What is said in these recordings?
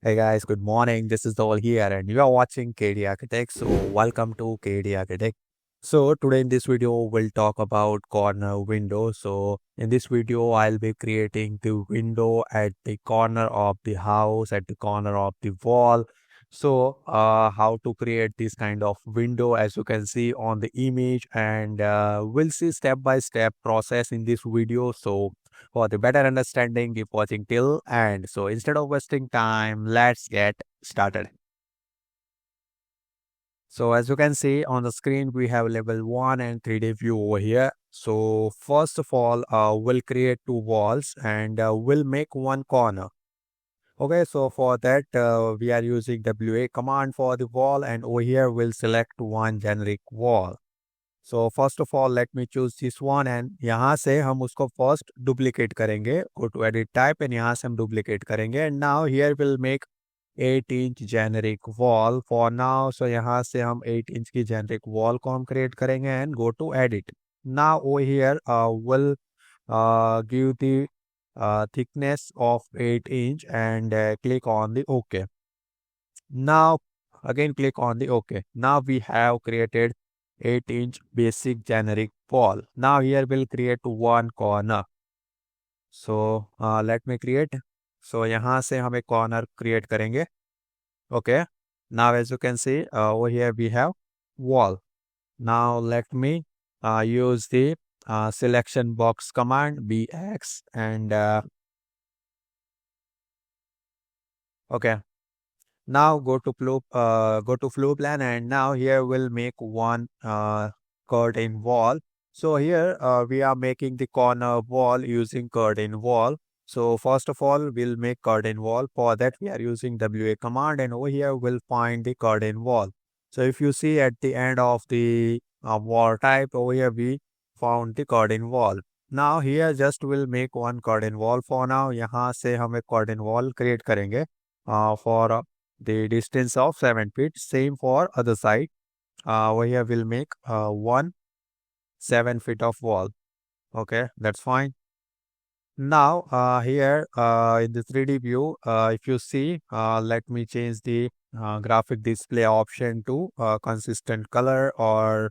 Hey guys, good morning. This is Dol here, and you are watching KD Architect. So, welcome to KD Architect. So, today in this video, we'll talk about corner window. So, in this video, I'll be creating the window at the corner of the house, at the corner of the wall. So, how to create this kind of window, as you can see on the image, and we'll see step by step process in this video. So, for the better understanding, keep watching till end. So instead of wasting time, let's get started. So as you can see on the screen, we have level 1 and 3D view over here. So first of all, we'll create two walls and we'll make one corner. Okay, so for that, we are using WA command for the wall, and over here we'll select one generic wall. So first of all, let me choose this one, and यहाँ से हम उसको first duplicate करेंगे. Go to edit type and यहाँ से हम duplicate करेंगे. And now here we'll make 8-inch generic wall for now. So यहाँ से हम 8-inch की generic wall को हम create करेंगे and go to edit. Now over here we'll give the thickness of 8-inch and click on the OK. Now again click on the OK. Now we have created 8-inch basic generic wall. Now here we'll create one corner. So let me create. So यहाँ से हम एक corner create करेंगे. Okay. Now as you can see over here we have wall. Now let me use the selection box command bx and okay. Now go to floor plan, and now here we'll make one curtain wall. So here we are making the corner wall using curtain wall. So first of all, we'll make curtain wall. For that, we are using WA command, and over here we'll find the curtain wall. So if you see at the end of the wall type, over here we found the curtain wall. Now here just we'll make one curtain wall for now. यहाँ से हम एक curtain wall create करेंगे for the distance of 7 feet. Same for other side. Over here we'll make one 7 feet of wall. Okay, that's fine. Now here in the 3D view, if you see, let me change the graphic display option to consistent color, or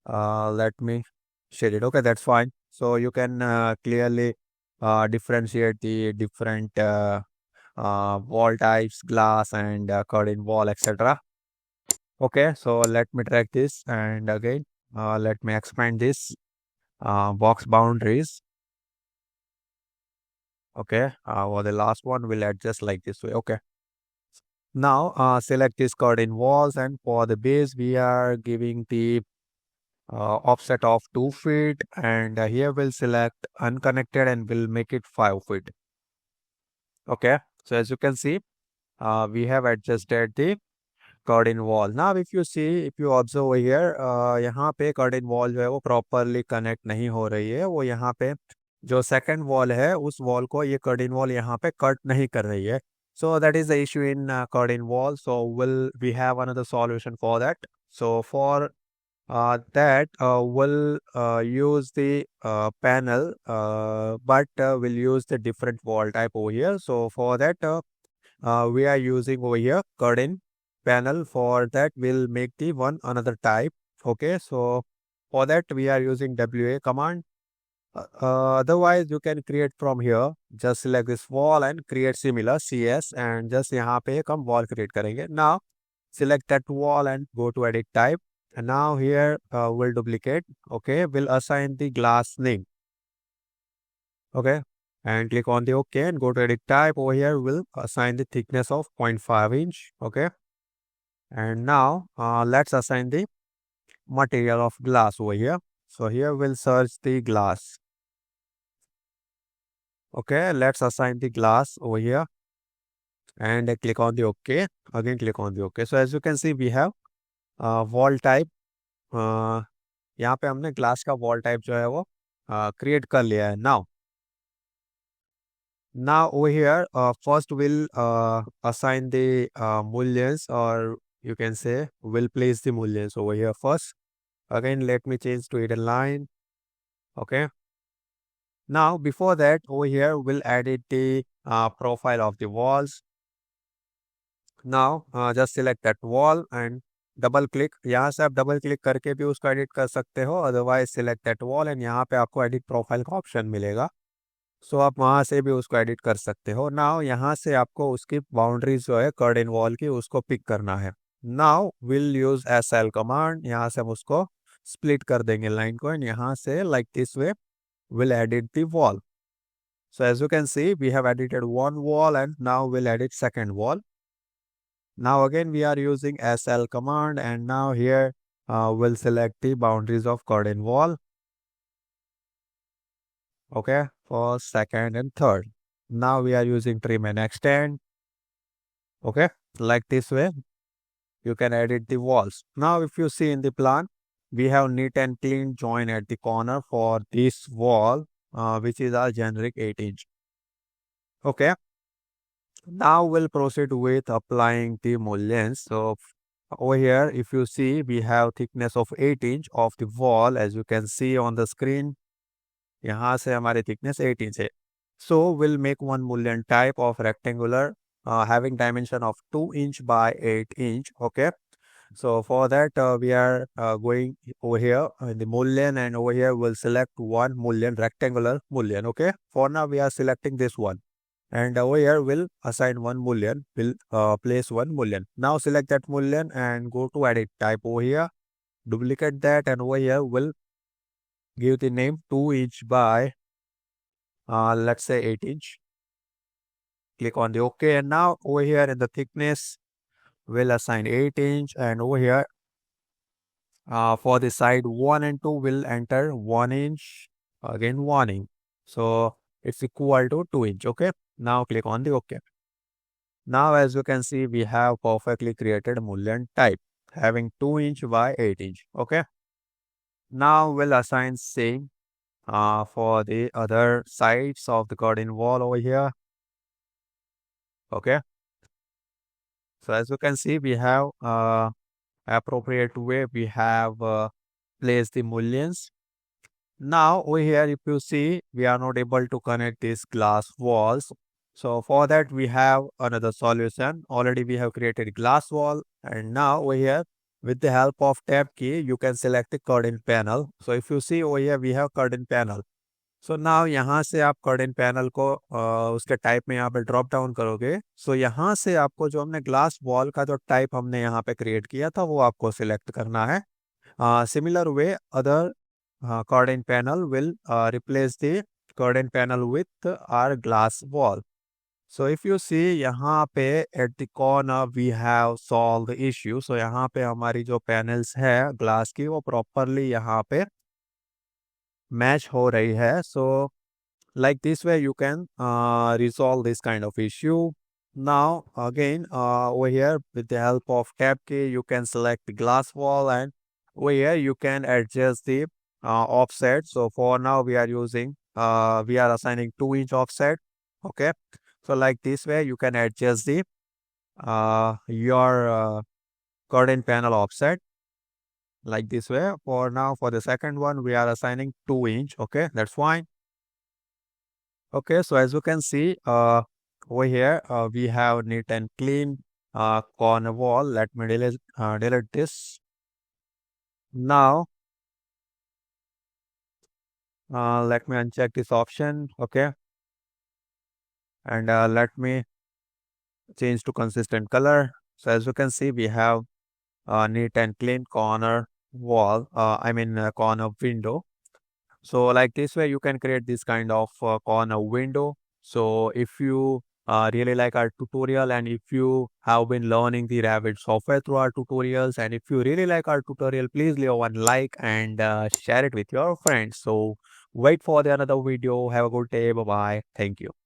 let me shade it. Okay, that's fine. So you can clearly differentiate the different wall types, glass and curtain wall, etc. Okay, so let me drag this, and again, let me expand this box boundaries. Okay, for the last one, we'll adjust like this way. Okay. Now, select this curtain walls, and for the base, we are giving the offset of 2 feet, and here we'll select unconnected and we'll make it 5 feet. Okay, so as you can see, we have adjusted the curtain wall. Now if you see, if you observe here, यहाँ पे curtain wall जो है वो properly connect नहीं हो रही है. वो यहाँ पे जो सेकंड वॉल है उस वॉल को ये कर्टेन वॉल यहाँ पे कट नहीं कर रही है. So that is the issue in curtain wall. So will we have another solution for that. So for that will use the panel, but we'll use the different wall type over here. So for that we are using over here curtain panel. For that we'll make the one another type. Okay, so for that we are using WA command. Otherwise you can create from here. Just select this wall and create similar CS, and just यहाँ पे एक हम wall create करेंगे. Now select that wall and go to edit type, and now here we'll duplicate. Okay, we'll assign the glass name. Okay, and click on the OK and go to edit type. Over here we'll assign the thickness of 0.5 inch. Okay, and now let's assign the material of glass over here. So here we'll search the glass. Okay, let's assign the glass over here and click on the OK. Again click on the OK. So as you can see, we have wall type. यहाँ पे हमने glass का wall type जो है वो create कर लिया है. now over here first we'll assign the mullions, or you can say we'll place the mullions over here first. Again let me change to hidden line. Okay, now before that over here we'll edit the profile of the walls. Now just select that wall and double click, यहाँ से आप double click करके भी उसको edit कर सकते हो, otherwise select that wall and यहाँ पे आपको एडिट प्रोफाइल का ऑप्शन मिलेगा। सो आप वहाँ से भी उसको एडिट कर सकते हो। नाउ यहाँ से आपको उसकी बाउंड्रीज जो है कर्टेन वॉल की उसको पिक करना है। Now will use S L command, यहाँ से हम उसको स्प्लिट कर देंगे लाइन को एंड यहाँ से like this way will edit the wall. So as you can see, we have edited one wall and now we'll edit second wall. Now again, we are using SL command and now here we'll select the boundaries of curtain wall. Okay, for second and third. Now we are using trim and extend. Okay, like this way, you can edit the walls. Now if you see in the plan, we have neat and clean join at the corner for this wall, which is our generic 8-inch. Okay. Now we'll proceed with applying the mullions. So over here, if you see, we have thickness of 8-inch of the wall, as you can see on the screen. यहाँ से हमारी thickness 8-inch है. So we'll make one mullion type of rectangular having dimension of 2-inch by 8-inch. Okay. So for that, we are going over here in the mullion and over here we'll select one mullion, rectangular mullion. Okay. For now, we are selecting this one. And over here we'll assign one mullion, we'll place one mullion. Now select that mullion and go to edit type over here, duplicate that and over here we'll give the name 2-inch by let's say 8-inch. Click on the OK and now over here in the thickness we'll assign 8-inch and over here for the side 1 and 2 we'll enter 1-inch, again 1-inch. So it's equal to 2-inch. Okay. Now click on the OK. Now as you can see, we have perfectly created mullion type having 2-inch by 8-inch. Okay. Now we'll assign same for the other sides of the curtain wall over here. Okay. So as you can see, we have appropriate way we have placed the mullions. Now over here, if you see, we are not able to connect these glass walls. So for that, we have another solution. Already we have created glass wall and now over here, with the help of tab key, you can select the curtain panel. So if you see over here, we have curtain panel. So now यहाँ से आप curtain panel को उसके type में यहाँ पे drop down करोगे। सो यहाँ से आपको जो हमने ग्लास वॉल का जो टाइप हमने यहाँ पे क्रिएट किया था वो आपको सिलेक्ट करना है। Similar way, other curtain panel will replace the curtain panel with our glass wall. So if you see यहाँ पे at the corner we have solved the issue. So यहाँ पे हमारी जो panels है glass की वो properly यहाँ पे match हो रही है. So like this way you can resolve this kind of issue. Now again over here with the help of tab key you can select the glass wall and over here you can adjust the offset. So for now we are using we are assigning 2-inch offset. Okay. So like this way you can adjust the your curtain panel offset like this way. For now for the second one we are assigning 2-inch. Okay, that's fine. Okay, so as you can see over here we have neat and clean corner wall. Let me delete this. Now let me uncheck this option. Okay, and let me change to consistent color. So as you can see we have neat and clean corner wall, corner window. So like this way you can create this kind of corner window. So if you really like our tutorial and if you have been learning the Revit software through our tutorials and if you really like our tutorial, please leave one like and share it with your friends. So wait for the another video. Have a good day. Bye bye. Thank you.